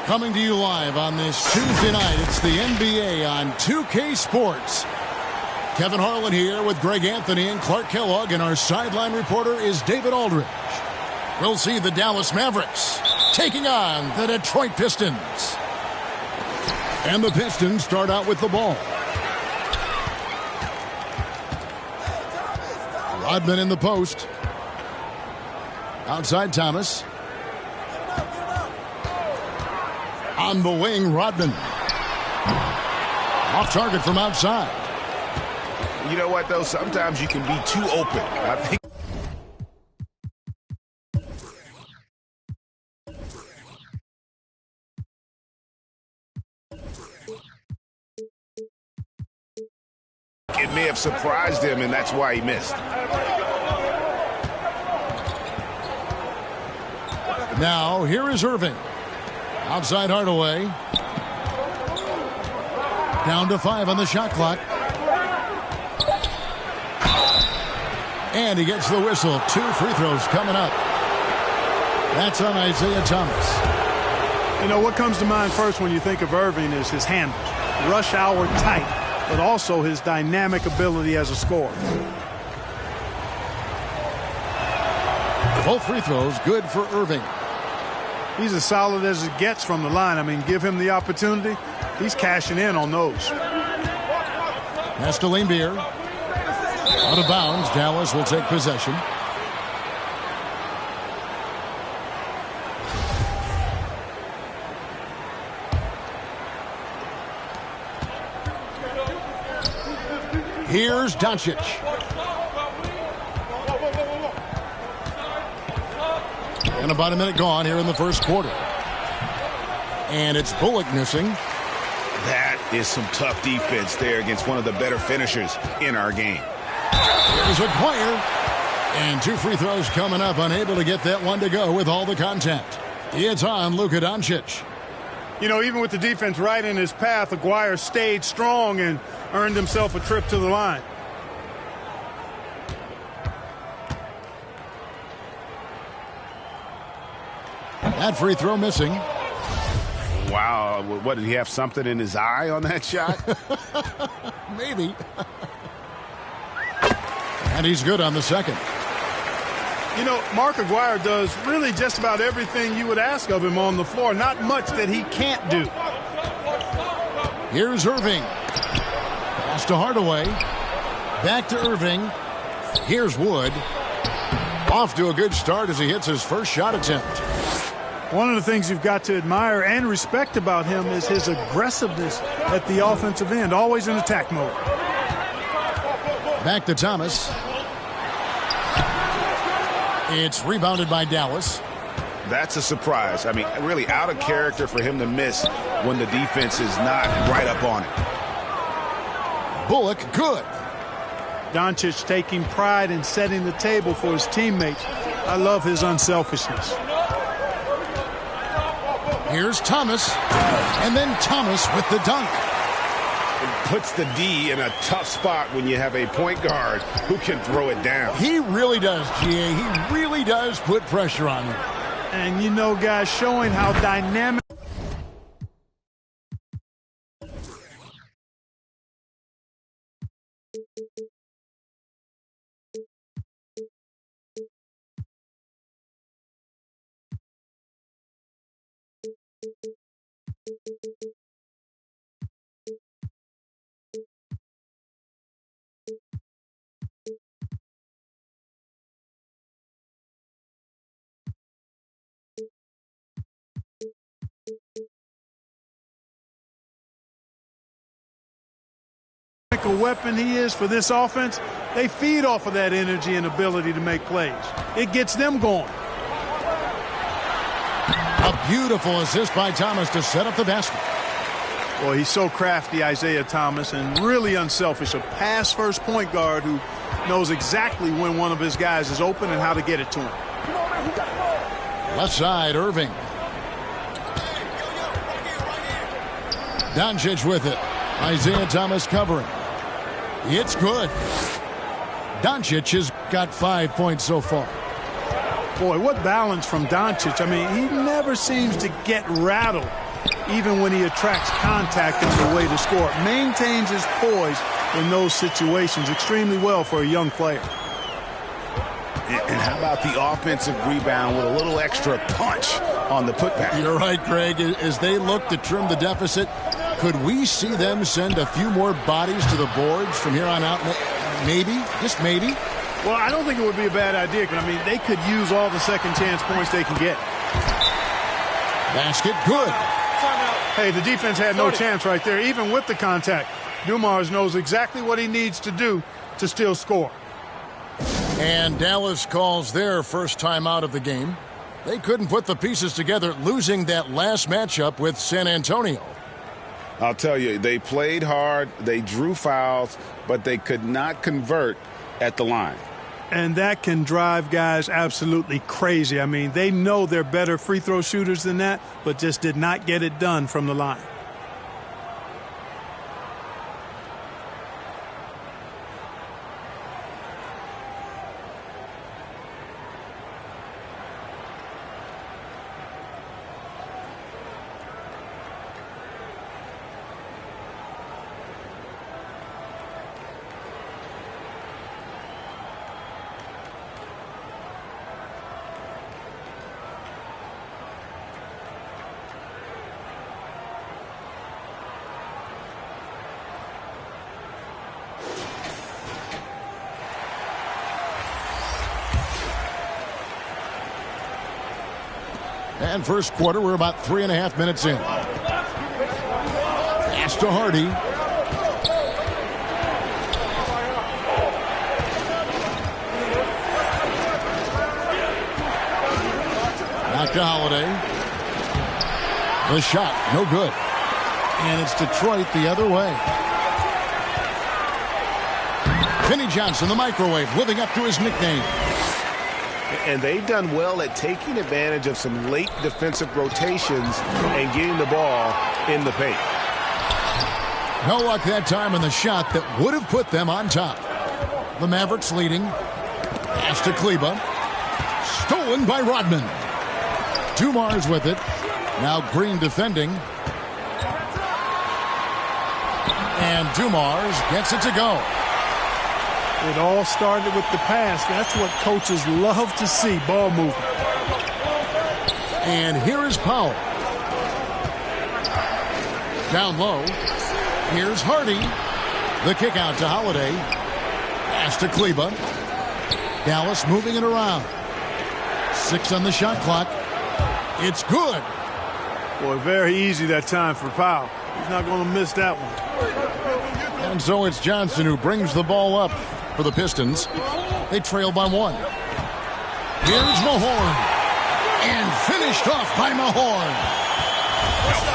Coming to you live on this Tuesday night, it's the NBA on 2K Sports. Kevin Harlan here with Greg Anthony and Clark Kellogg, and our sideline reporter is David Aldridge. We'll see the Dallas Mavericks taking on the Detroit Pistons. And the Pistons start out with the ball. Rodman in the post. Outside Thomas. On the wing, Rodman. Off target from outside. You know what, though? Sometimes you can be too open. I think it may have surprised him, and that's why he missed. Now, here is Irving. Outside Hardaway. Down to 5 on the shot clock. And he gets the whistle. 2 free throws coming up. That's on Isaiah Thomas. You know, what comes to mind first when you think of Irving is his handles. Rush hour tight, but also his dynamic ability as a scorer. Both free throws good for Irving. He's as solid as it gets from the line. I mean, give him the opportunity. He's cashing in on those. Pass to Laimbeer. Out of bounds. Dallas will take possession. Here's Doncic. And about a minute gone here in the first quarter. And it's Bullock missing. That is some tough defense there against one of the better finishers in our game. Here's Aguirre. And 2 free throws coming up. Unable to get that one to go with all the contact. It's on Luka Doncic. You know, even with the defense right in his path, Aguirre stayed strong and earned himself a trip to the line. That free throw missing. Wow, what, did he have something in his eye on that shot? Maybe. And he's good on the second. You know, Mark Aguirre does really just about everything you would ask of him on the floor. Not much that he can't do. Here's Irving. Pass to Hardaway. Back to Irving. Here's Wood. Off to a good start as he hits his first shot attempt. One of the things you've got to admire and respect about him is his aggressiveness at the offensive end, always in attack mode. Back to Thomas. It's rebounded by Dallas. That's a surprise. I mean, really out of character for him to miss when the defense is not right up on it. Bullock, good. Doncic taking pride in setting the table for his teammates. I love his unselfishness. Here's Thomas, and then Thomas with the dunk. It puts the D in a tough spot when you have a point guard who can throw it down. He really does, GA. He really does put pressure on him. And you know, guys, showing how dynamic. A weapon he is for this offense, they feed off of that energy and ability to make plays. It gets them going. A beautiful assist by Thomas to set up the basket. Boy, he's so crafty, Isaiah Thomas, and really unselfish. A pass-first point guard who knows exactly when one of his guys is open and how to get it to him. Left side, Irving. Doncic with it. Isaiah Thomas covering. It's good. Doncic has got 5 points so far. Boy, what balance from Doncic. I mean, he never seems to get rattled even when he attracts contact on the way to score. Maintains his poise in those situations extremely well for a young player. And how about the offensive rebound with a little extra punch on the putback? You're right, Greg. As they look to trim the deficit, could we see them send a few more bodies to the boards from here on out? Maybe, just maybe. Well, I don't think it would be a bad idea. I mean, they could use all the second chance points they can get. Basket, good. Hey, the defense had no chance right there, even with the contact. Dumars knows exactly what he needs to do to still score. And Dallas calls their first time out of the game. They couldn't put the pieces together, losing that last matchup with San Antonio. I'll tell you, they played hard, they drew fouls, but they could not convert at the line. And that can drive guys absolutely crazy. I mean, they know they're better free throw shooters than that, but just did not get it done from the line. And first quarter, we're about 3.5 minutes in. Pass to Hardy. Back to Holiday. The shot, no good. And it's Detroit the other way. Finney Johnson, the microwave, living up to his nickname. And they've done well at taking advantage of some late defensive rotations and getting the ball in the paint. No luck that time on the shot that would have put them on top. The Mavericks leading. Pass to Kleba. Stolen by Rodman. Dumars with it. Now Green defending. And Dumars gets it to go. It all started with the pass. That's what coaches love to see, ball movement. And here is Powell. Down low. Here's Hardy. The kick out to Holiday. Pass to Kleba. Dallas moving it around. 6 on the shot clock. It's good. Boy, very easy that time for Powell. He's not going to miss that one. And so it's Johnson who brings the ball up for the Pistons. They trail by 1. Here's Mahorn. And finished off by Mahorn.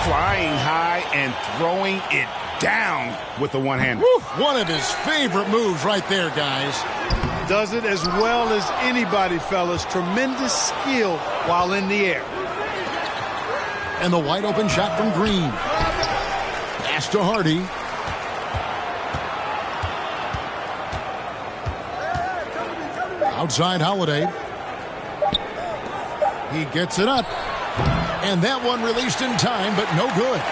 Flying high and throwing it down with the one-hander. One of his favorite moves right there, guys. Does it as well as anybody, fellas. Tremendous skill while in the air. And the wide open shot from Green. Pass to Hardy. Outside Holiday. He gets it up. And that one released in time, but no good.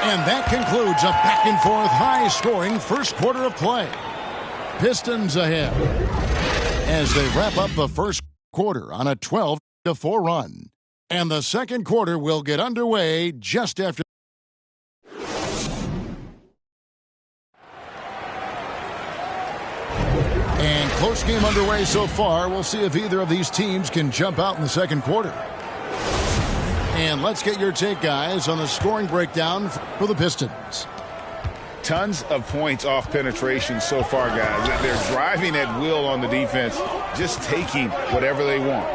And that concludes a back-and-forth, high-scoring first quarter of play. Pistons ahead as they wrap up the first quarter on a 12-4 run. And the second quarter will get underway just after. And close game underway so far. We'll see if either of these teams can jump out in the second quarter. And let's get your take, guys, on the scoring breakdown for the Pistons. Tons of points off penetration so far, guys. They're driving at will on the defense, just taking whatever they want.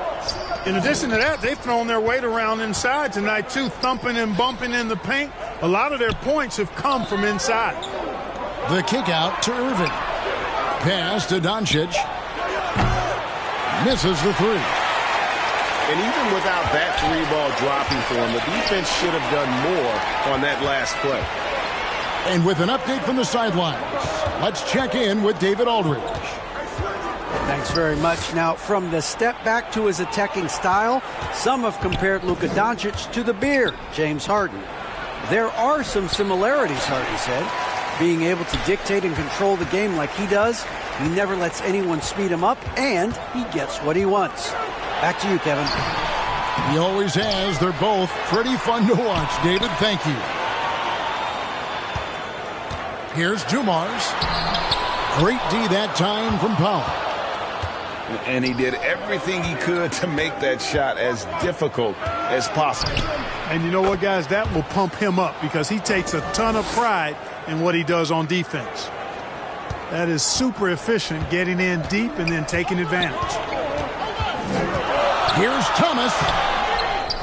In addition to that, they've thrown their weight around inside tonight, too, thumping and bumping in the paint. A lot of their points have come from inside. The kick out to Irving. Pass to Doncic. Misses the 3. And even without that 3-ball dropping for him, the defense should have done more on that last play. And with an update from the sidelines, let's check in with David Aldridge. Thanks very much. Now, from the step back to his attacking style, some have compared Luka Doncic to the beard, James Harden. There are some similarities, Hardy said. Being able to dictate and control the game like he does, he never lets anyone speed him up, and he gets what he wants. Back to you, Kevin. He always has. They're both pretty fun to watch. David, thank you. Here's Dumars. Great D that time from Powell. And he did everything he could to make that shot as difficult as possible. And you know what, guys? That will pump him up because he takes a ton of pride in what he does on defense. That is super efficient, getting in deep and then taking advantage. Here's Thomas.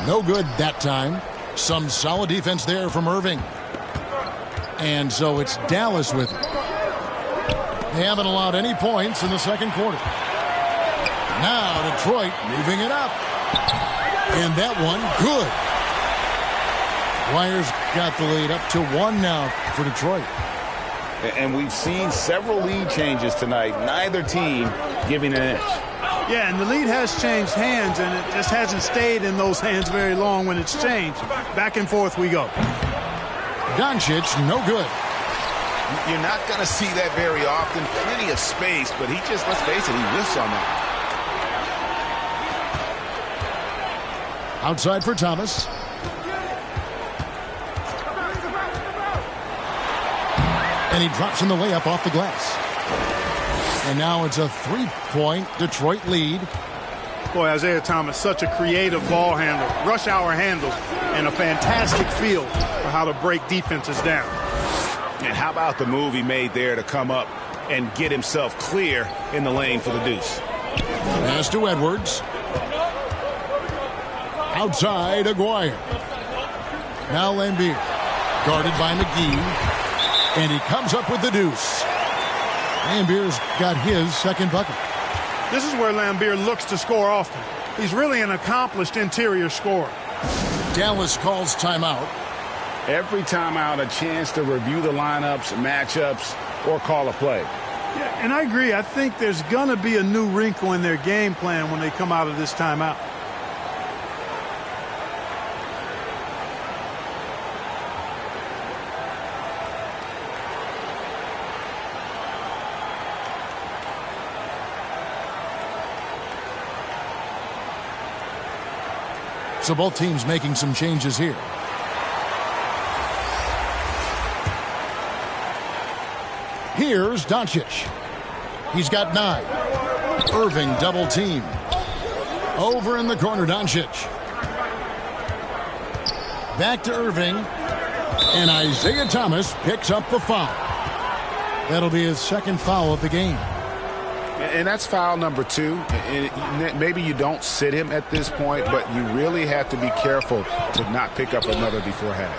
No good that time. Some solid defense there from Irving. And so it's Dallas with it. They haven't allowed any points in the second quarter. Now Detroit moving it up. And that one, good. Dwyer's got the lead up to 1 now for Detroit. And we've seen several lead changes tonight. Neither team giving an inch. Yeah, and the lead has changed hands, and it just hasn't stayed in those hands very long when it's changed. Back and forth we go. Doncic, no good. You're not going to see that very often. Plenty of space, but he just, let's face it, he whiffs on that. Outside for Thomas. And he drops in the layup off the glass. And now it's a 3-point Detroit lead. Boy, Isaiah Thomas, such a creative ball handler. Rush hour handles and a fantastic feel for how to break defenses down. And how about the move he made there to come up and get himself clear in the lane for the deuce. Pass to Edwards. Outside, Aguirre. Now Lambier. Guarded by McGee. And he comes up with the deuce. Lambier's got his second bucket. This is where Lambier looks to score often. He's really an accomplished interior scorer. Dallas calls timeout. Every timeout, a chance to review the lineups, matchups, or call a play. Yeah, and I agree. I think there's going to be a new wrinkle in their game plan when they come out of this timeout. So both teams making some changes here. Here's Doncic. He's got 9. Irving double team. Over in the corner, Doncic. Back to Irving. And Isaiah Thomas picks up the foul. That'll be his second foul of the game. And that's foul number 2. And maybe you don't sit him at this point, but you really have to be careful to not pick up another before half.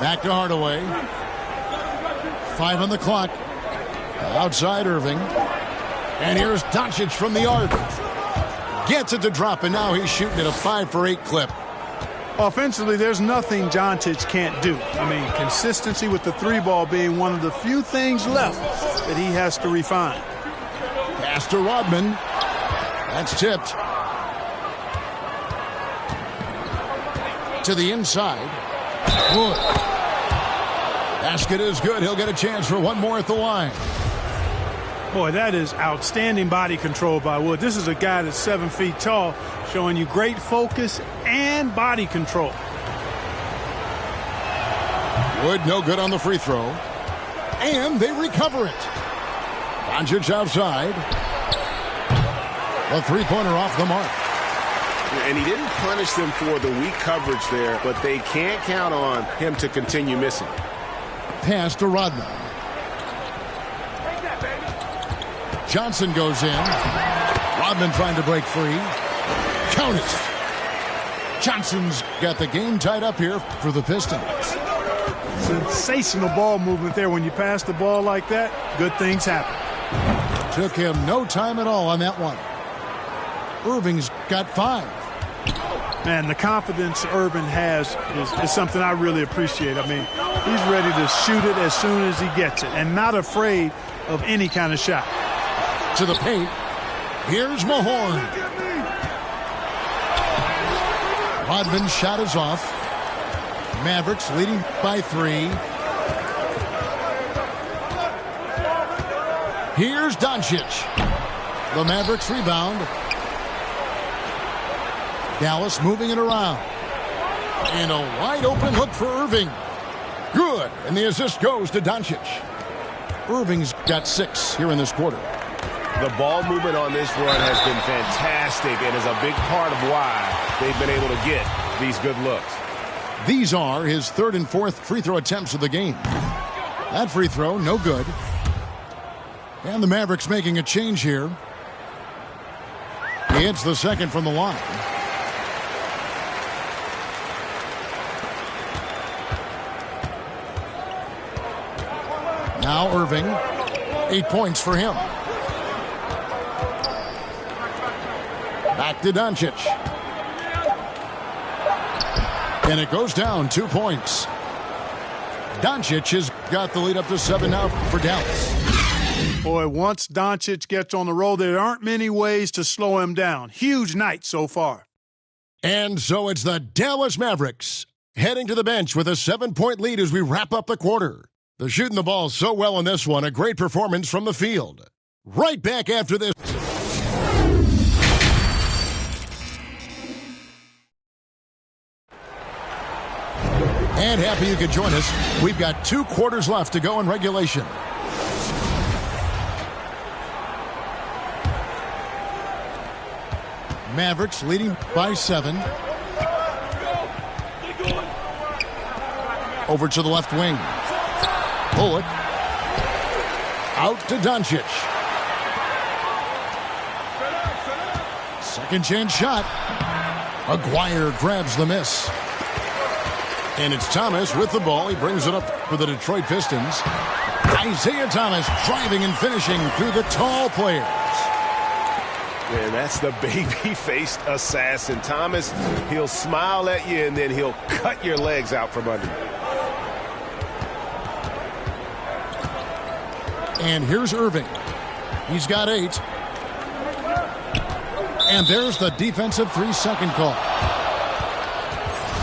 Back to Hardaway. 5 on the clock. Outside Irving. And here's Doncic from the arc. Gets it to drop, and now he's shooting at a 5-for-8 clip. Offensively, there's nothing Doncic can't do. I mean, consistency with the 3-ball being one of the few things left that he has to refine. Pass to Rodman. That's tipped. To the inside. Wood. Basket is good. He'll get a chance for one more at the line. Boy, that is outstanding body control by Wood. This is a guy that's 7 feet tall, showing you great focus and body control. Wood no good on the free throw. And they recover it. Doncic outside. The three-pointer off the mark. And he didn't punish them for the weak coverage there, but they can't count on him to continue missing. Pass to Rodman. Johnson goes in. Rodman trying to break free. Count it. Johnson's got the game tied up here for the Pistons. Sensational ball movement there. When you pass the ball like that, good things happen. Took him no time at all on that one. Irving's got 5. Man, the confidence Irving has is something I really appreciate. I mean, he's ready to shoot it as soon as he gets it and not afraid of any kind of shot. To the paint. Here's Mahorn. Rodman's shot is off. Mavericks leading by 3. Here's Doncic. The Mavericks rebound. Dallas moving it around. And a wide open look for Irving. Good. And the assist goes to Doncic. Irving's got 6 here in this quarter. The ball movement on this run has been fantastic and is a big part of why they've been able to get these good looks. These are his 3rd and 4th free throw attempts of the game. That free throw, no good. And the Mavericks making a change here. He hits the second from the line. Now Irving, 8 points for him. Back to Doncic. And it goes down 2 points. Doncic has got the lead up to 7 now for Dallas. Boy, once Doncic gets on the roll, there aren't many ways to slow him down. Huge night so far. And so it's the Dallas Mavericks heading to the bench with a 7-point lead as we wrap up the quarter. They're shooting the ball so well in this one. A great performance from the field. Right back after this. And happy you could join us. We've got 2 quarters left to go in regulation. Mavericks leading by 7. Over to the left wing. Bullock. Out to Doncic. Second chance shot. Aguirre grabs the miss. And it's Thomas with the ball. He brings it up for the Detroit Pistons. Isaiah Thomas driving and finishing through the tall players. Man, that's the baby-faced assassin. Thomas, he'll smile at you, and then he'll cut your legs out from under you. And here's Irving. He's got 8. And there's the defensive 3-second call.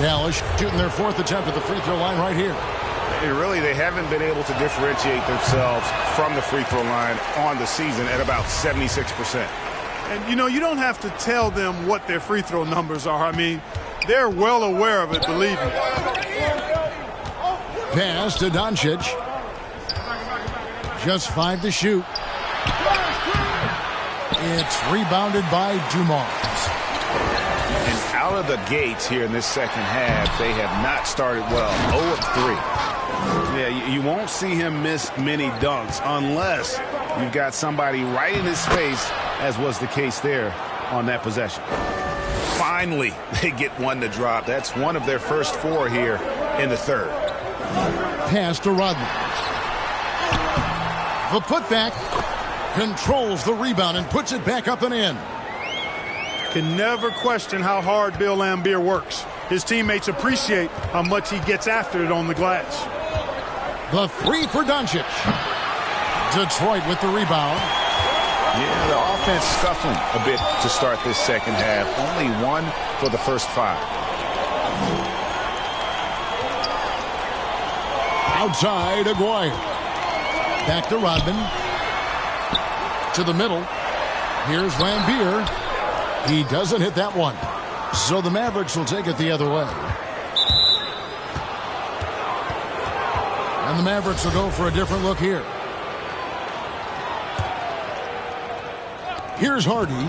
Dallas shooting their 4th attempt at the free throw line right here. And really, they haven't been able to differentiate themselves from the free throw line on the season at about 76%. And, you know, you don't have to tell them what their free throw numbers are. I mean, they're well aware of it, believe me. Pass to Doncic. Just 5 to shoot. It's rebounded by Dumars. And out of the gates here in this second half, they have not started well. 0 of 3. Yeah, you won't see him miss many dunks unless you've got somebody right in his face, as was the case there on that possession. Finally, they get one to drop. That's one of their first 4 here in the 3rd. Pass to Rodman. The putback controls the rebound and puts it back up and in. Can never question how hard Bill Laimbeer works. His teammates appreciate how much he gets after it on the glass. The 3 for Doncic. Detroit with the rebound. Yeah, the offense scuffling a bit to start this second half. Only 1 for the first 5. Outside, Aguirre. Back to Rodman. To the middle. Here's Laimbeer. He doesn't hit that one. So the Mavericks will take it the other way. And the Mavericks will go for a different look here. Here's Hardy.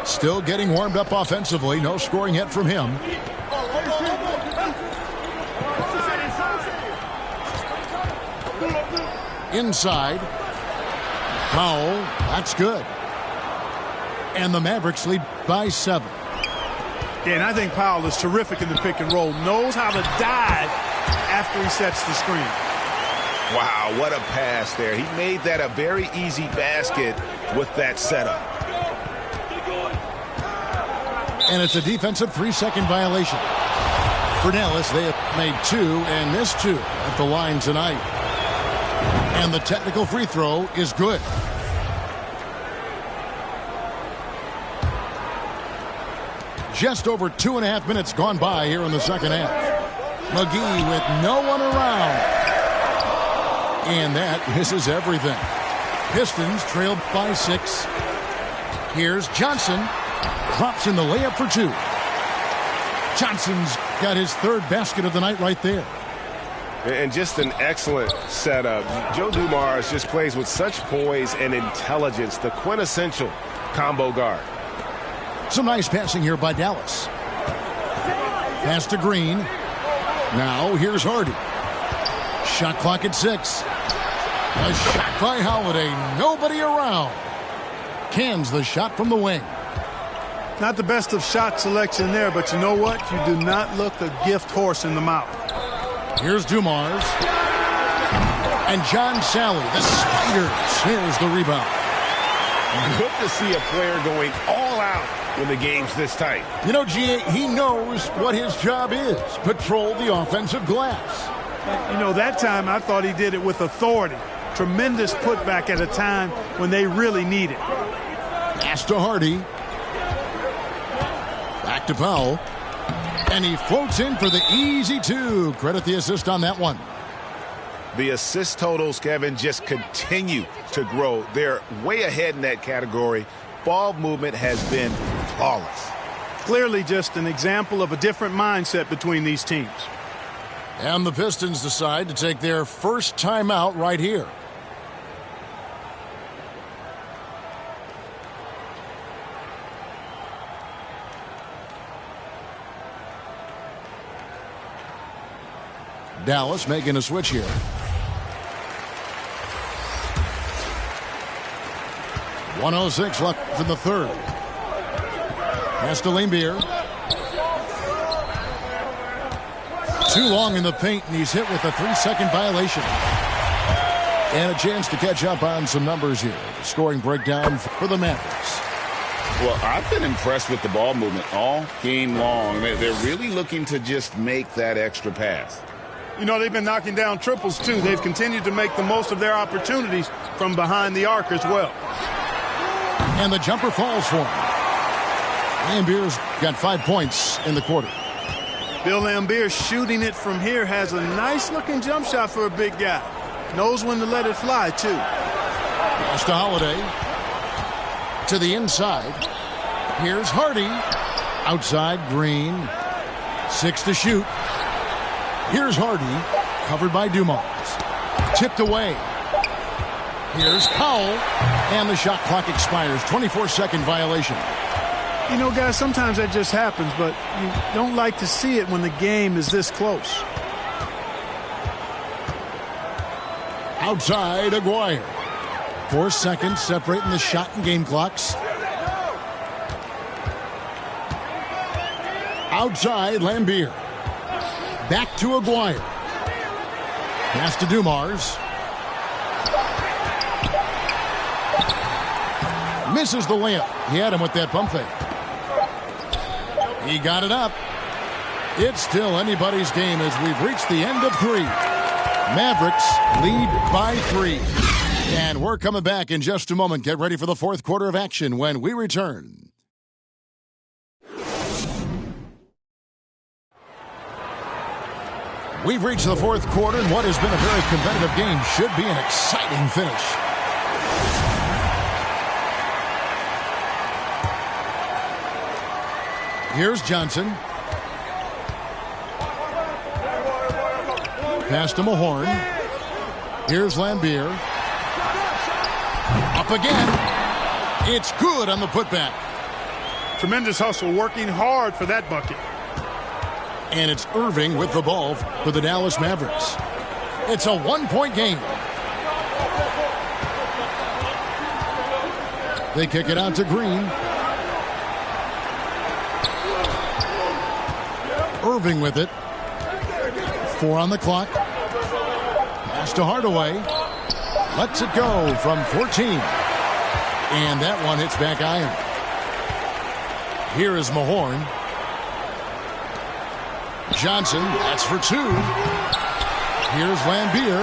Still getting warmed up offensively. No scoring yet from him. Inside. Powell. That's good. And the Mavericks lead by 7. Yeah, and I think Powell is terrific in the pick and roll. Knows how to dive after he sets the screen. Wow, what a pass there. He made that a very easy basket with that setup. And it's a defensive 3-second violation. For Dallas, they have made 2 and missed 2 at the line tonight. And the technical free throw is good. Just over 2.5 minutes gone by here in the second half. McGee with no one around. And that misses everything. Pistons trailed by 6. Here's Johnson. Drops in the layup for 2. Johnson's got his 3rd basket of the night right there. And just an excellent setup. Joe Dumars just plays with such poise and intelligence, the quintessential combo guard. Some nice passing here by Dallas. Pass to Green. Now here's Hardy. Shot clock at 6. A shot by Holiday. Nobody around. Cans the shot from the wing. Not the best of shot selection there, but you know what? You do not look a gift horse in the mouth. Here's Dumars. And John Sally, the Spiders. Here's the rebound. Good to see a player going all out when the game's this tight. You know, G.A., he knows what his job is. Patrol the offensive glass. You know, that time I thought he did it with authority. Tremendous putback at a time when they really need it. Pass to Hardy. Back to Powell. And he floats in for the easy 2. Credit the assist on that one. The assist totals, Kevin, just continue to grow. They're way ahead in that category. Ball movement has been flawless. Clearly just an example of a different mindset between these teams. And the Pistons decide to take their first timeout right here. Dallas making a switch here. 1:06 left in the 3rd. Pass to Lambier. Too long in the paint, and he's hit with a 3-second violation. And a chance to catch up on some numbers here. The scoring breakdown for the Mavericks. Well, I've been impressed with the ball movement all game long. They're really looking to just make that extra pass. You know, they've been knocking down triples, too. They've continued to make the most of their opportunities from behind the arc as well. And the jumper falls for him. Lambier's got 5 points in the quarter. Bill Lambier shooting it from here has a nice-looking jump shot for a big guy. Knows when to let it fly, too. Pass to Holiday. To the inside. Here's Hardy. Outside, Green. 6 to shoot. Here's Hardy, covered by Dumars. Tipped away. Here's Powell, and the shot clock expires. 24-second violation. You know, guys, sometimes that just happens, but you don't like to see it when the game is this close. Outside, Aguirre. 4 seconds separating the shot and game clocks. Outside, Lambier. Back to Aguirre. Pass to Dumars. Misses the layup. He had him with that pump fake. He got it up. It's still anybody's game as we've reached the end of 3. Mavericks lead by 3. And we're coming back in just a moment. Get ready for the 4th quarter of action when we return. We've reached the 4th quarter, and what has been a very competitive game should be an exciting finish. Here's Johnson. Pass to Mahorn. Here's Lambier. Up again. It's good on the putback. Tremendous hustle, working hard for that bucket. And it's Irving with the ball for the Dallas Mavericks. It's a 1-point game. They kick it out to Green. Irving with it. 4 on the clock. Pass to Hardaway. Lets it go from 14. And that one hits back iron. Here is Mahorn. Johnson, that's for 2. Here's Lambier.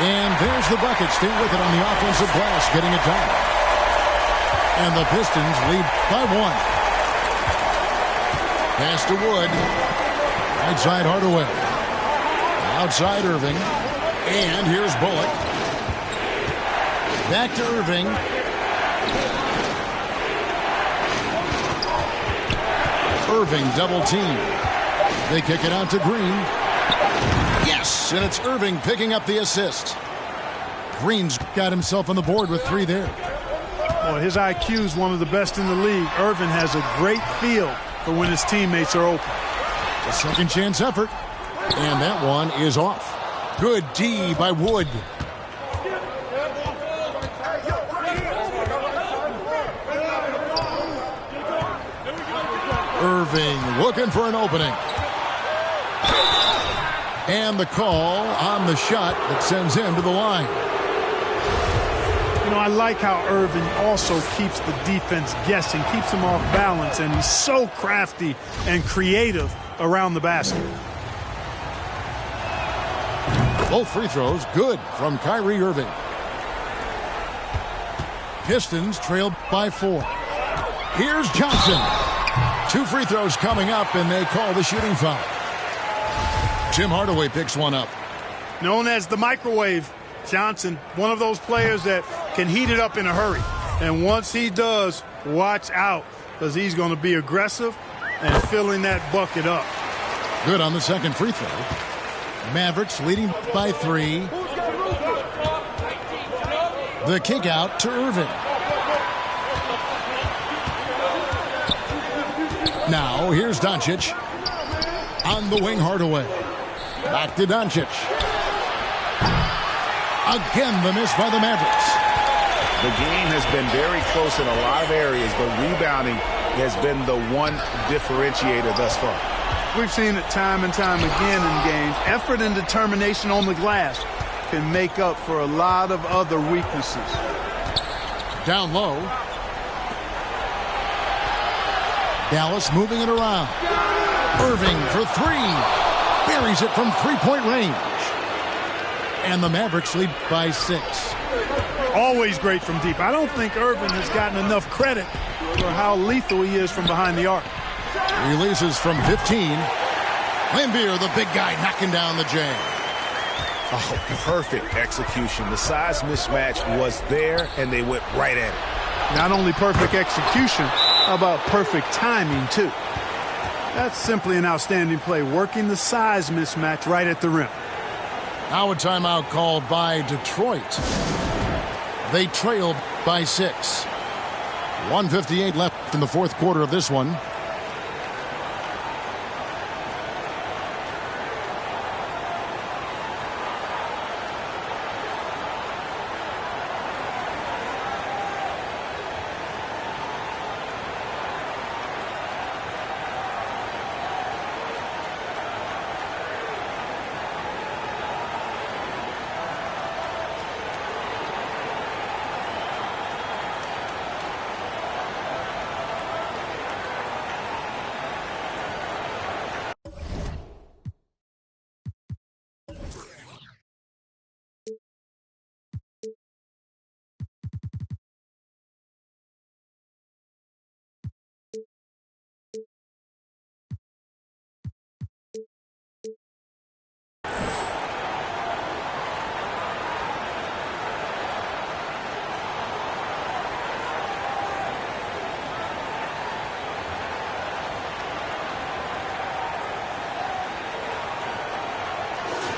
And there's the bucket. Stay with it on the offensive glass, getting it done. And the Pistons lead by 1. Pass to Wood. Right side Hardaway. Outside Irving. And here's Bullock. Back to Irving. Irving double team. They kick it out to Green. Yes, and it's Irving picking up the assist. Green's got himself on the board with 3 there. Well, his IQ is one of the best in the league. Irving has a great feel for when his teammates are open. A second chance effort. And that one is off. Good D by Wood. Irving looking for an opening. And the call on the shot that sends him to the line. You know, I like how Irving also keeps the defense guessing, keeps them off balance, and he's so crafty and creative around the basket. Both free throws good from Kyrie Irving. Pistons trailed by 4. Here's Johnson. 2 free throws coming up, and they call the shooting foul. Tim Hardaway picks one up. Known as the microwave, Johnson, one of those players that can heat it up in a hurry. And once he does, watch out, because he's going to be aggressive and filling that bucket up. Good on the second free throw. Mavericks leading by 3. The kick out to Irving. Now here's Doncic. On the wing, Hardaway. Back to Doncic. Again, the miss by the Mavericks. The game has been very close in a lot of areas, but rebounding has been the one differentiator thus far. We've seen it time and time again in games. Effort and determination on the glass can make up for a lot of other weaknesses. Down low. Dallas moving it around. Irving for 3. Buries it from 3-point range. And the Mavericks lead by 6. Always great from deep. I don't think Irving has gotten enough credit for how lethal he is from behind the arc. Releases from 15. Lambeer, the big guy, knocking down the jam. Oh, perfect execution. The size mismatch was there, and they went right at it. Not only perfect execution, how about perfect timing, too? That's simply an outstanding play, working the size mismatch right at the rim. Now a timeout called by Detroit. They trailed by 6. 1:58 left in the fourth quarter of this one.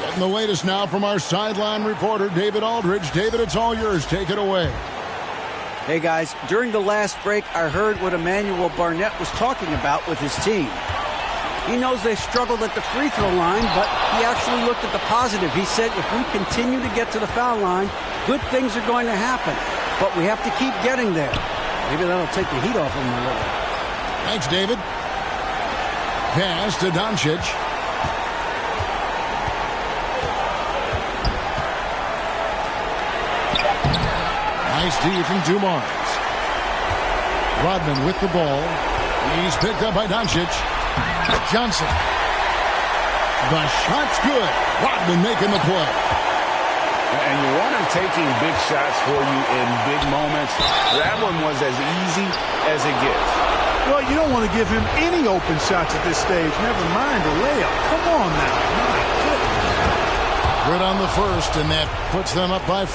Getting the latest now from our sideline reporter, David Aldridge. David, it's all yours. Take it away. Hey, guys, during the last break, I heard what Emmanuel Barnett was talking about with his team. He knows they struggled at the free throw line, but he actually looked at the positive. He said if we continue to get to the foul line, good things are going to happen. But we have to keep getting there. Maybe that'll take the heat off him a little. Thanks, David. Pass to Doncic. Nice D from Dumars. Rodman with the ball. He's picked up by Doncic. Johnson. The shot's good. Rodman making the play. And you want him taking big shots for you in big moments. That one was as easy as it gets. Well, you don't want to give him any open shots at this stage. Never mind a layup. Come on now. My goodness. Good on the first, and that puts them up by 5.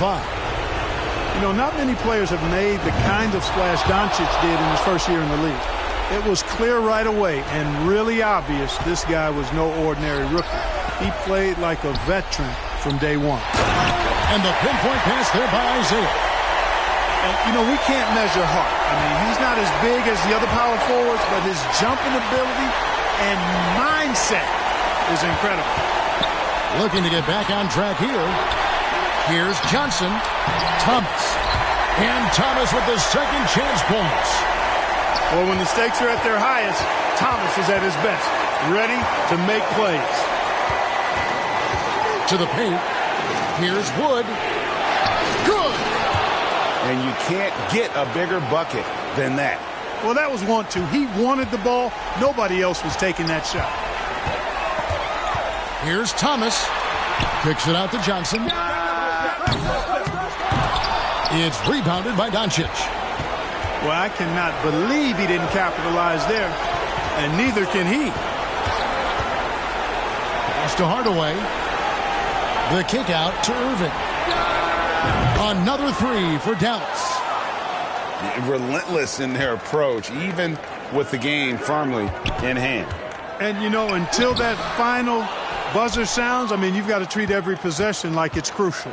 You know, not many players have made the kind of splash Doncic did in his first year in the league. It was clear right away and really obvious this guy was no ordinary rookie. He played like a veteran from day one. And the pinpoint pass there by Isaiah. And, you know, we can't measure heart. I mean, he's not as big as the other power forwards, but his jumping ability and mindset is incredible. Looking to get back on track here. Here's Johnson. Thomas. And Thomas with the second chance points. Well, when the stakes are at their highest, Thomas is at his best, ready to make plays. To the paint. Here's Wood. Good. And you can't get a bigger bucket than that. Well, that was 1-2. He wanted the ball. Nobody else was taking that shot. Here's Thomas. Kicks it out to Johnson. It's rebounded by Doncic. Well, I cannot believe he didn't capitalize there, and neither can he. Pass to Hardaway. The kick out to Irving. Another 3 for Dallas. Relentless in their approach, even with the game firmly in hand. And, you know, until that final buzzer sounds, I mean, you've got to treat every possession like it's crucial.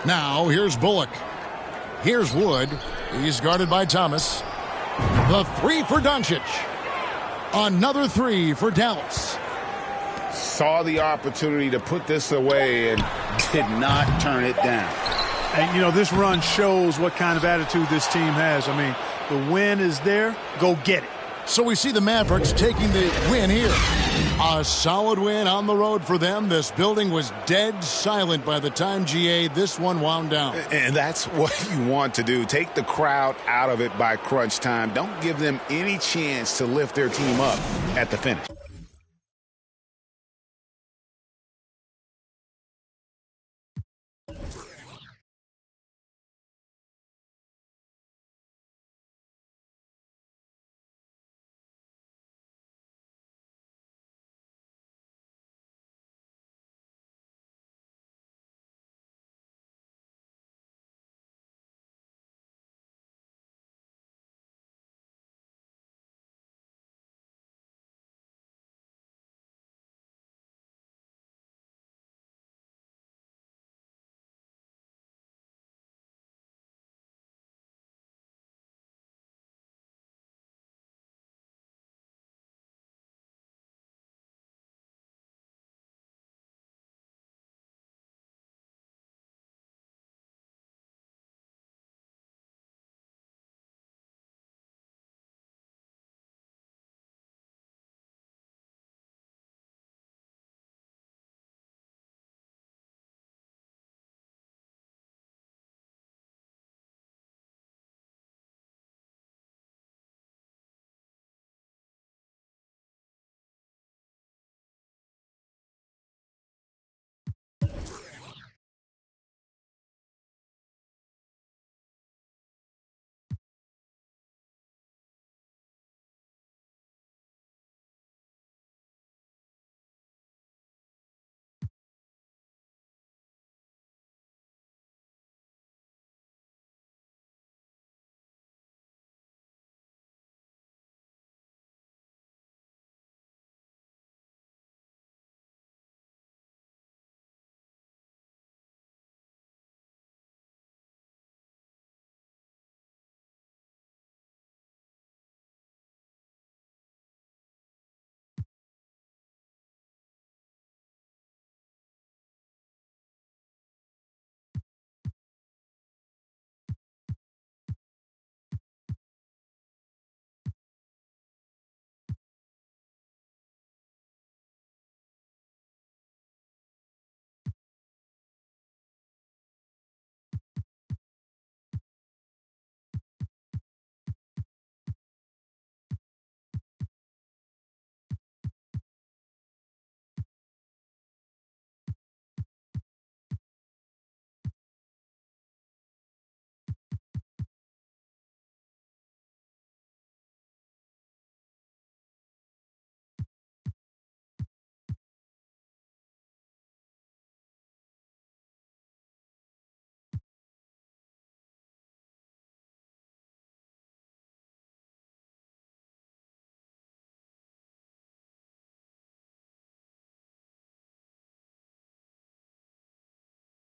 Now, here's Bullock. Here's Wood. He's guarded by Thomas. The 3 for Doncic. Another 3 for Dallas. Saw the opportunity to put this away and did not turn it down. And, you know, this run shows what kind of attitude this team has. I mean, the win is there. Go get it. So we see the Mavericks taking the win here. A solid win on the road for them. This building was dead silent by the time, GA, this one wound down. And that's what you want to do. Take the crowd out of it by crunch time. Don't give them any chance to lift their team up at the finish.